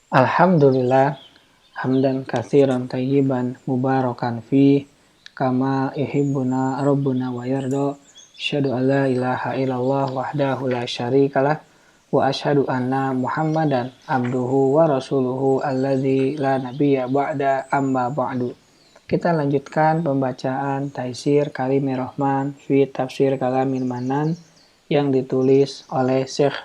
Alhamdulillah, hamdan katsiran tayyiban mubarakan fi kama yuhibbuna rabbuna wa yarda. Asyhadu an la ilaha illallah wahdahu la syarikalah wa asyhadu anna Muhammadan abduhu wa rasuluhu alladzi la nabiyya ba'da amma ba'du. Kita lanjutkan pembacaan Taisir Kalimir Rahman fi Tafsir Kalamil Manan yang ditulis oleh Syekh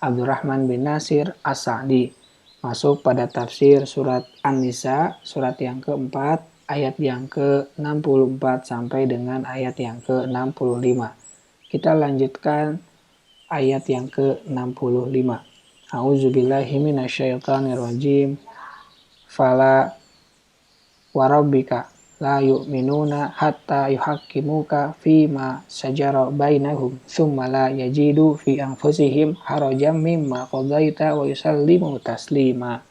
Abdurrahman bin Nasir As-Sa'di. Masuk pada tafsir surat An-Nisa, surat yang keempat, ayat yang ke-64 sampai dengan ayat yang ke-65. Kita lanjutkan ayat yang ke-65. A'udzubillahi minasyaitonirrajim. Fala warabbika la yu'minuna hatta yuhaqqimuka fima syajara bainahum thumma la yajidu fi anfusihim harajan mimma qadaita wa yusallimu taslima.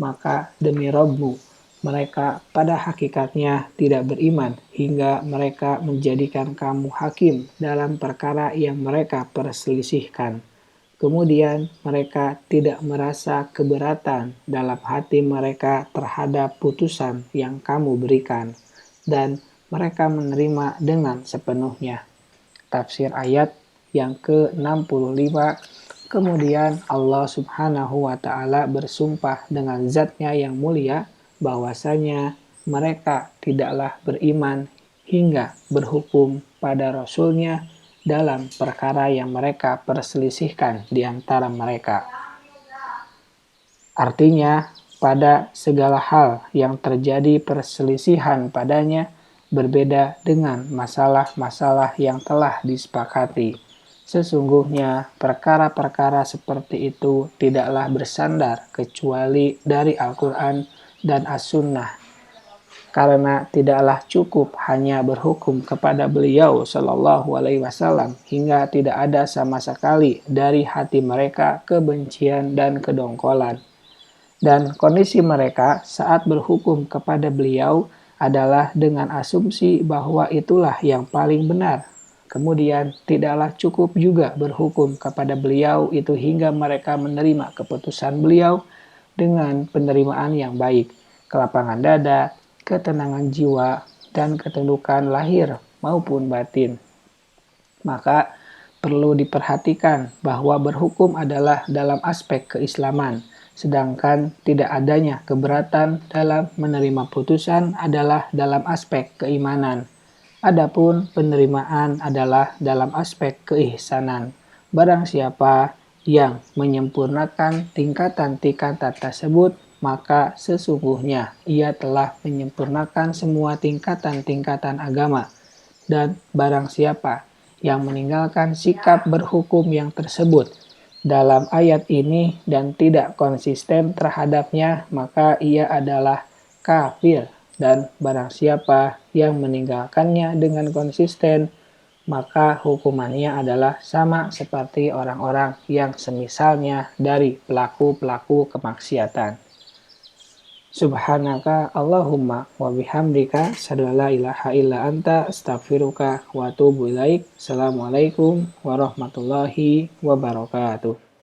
Maka demi Rabbmu, mereka pada hakikatnya tidak beriman hingga mereka menjadikan kamu hakim dalam perkara yang mereka perselisihkan. Kemudian mereka tidak merasa keberatan dalam hati mereka terhadap putusan yang kamu berikan, dan mereka menerima dengan sepenuhnya. Tafsir ayat yang ke-65. Kemudian Allah Subhanahu wa Ta'ala bersumpah dengan Zat-Nya yang mulia bahwasanya mereka tidaklah beriman hingga berhukum pada Rasul-Nya dalam perkara yang mereka perselisihkan di antara mereka. Artinya, pada segala hal yang terjadi perselisihan padanya berbeda dengan masalah-masalah yang telah disepakati. Sesungguhnya perkara-perkara seperti itu tidaklah bersandar kecuali dari Al-Quran dan As-Sunnah. Karena tidaklah cukup hanya berhukum kepada beliau Shallallahu Alaihi Wasallam hingga tidak ada sama sekali dari hati mereka kebencian dan kedongkolan. Dan kondisi mereka saat berhukum kepada beliau adalah dengan asumsi bahwa itulah yang paling benar. Kemudian tidaklah cukup juga berhukum kepada beliau itu hingga mereka menerima keputusan beliau dengan penerimaan yang baik, kelapangan dada, ketenangan jiwa, dan ketundukan lahir maupun batin. Maka perlu diperhatikan bahwa berhukum adalah dalam aspek keislaman, sedangkan tidak adanya keberatan dalam menerima putusan adalah dalam aspek keimanan. Adapun penerimaan adalah dalam aspek keihsanan. Barang siapa yang menyempurnakan tingkatan-tingkatan tersebut, maka sesungguhnya ia telah menyempurnakan semua tingkatan-tingkatan agama. Dan barang siapa yang meninggalkan sikap berhukum yang tersebut dalam ayat ini dan tidak konsisten terhadapnya, maka ia adalah kafir. Dan barang siapa yang meninggalkannya dengan konsisten, maka hukumannya adalah sama seperti orang-orang yang semisalnya dari pelaku-pelaku kemaksiatan. Subhanaka Allahumma wa bihamdika asyhadu an la ilaha illa anta astaghfiruka wa atubu ilaik. Assalamualaikum warahmatullahi wabarakatuh.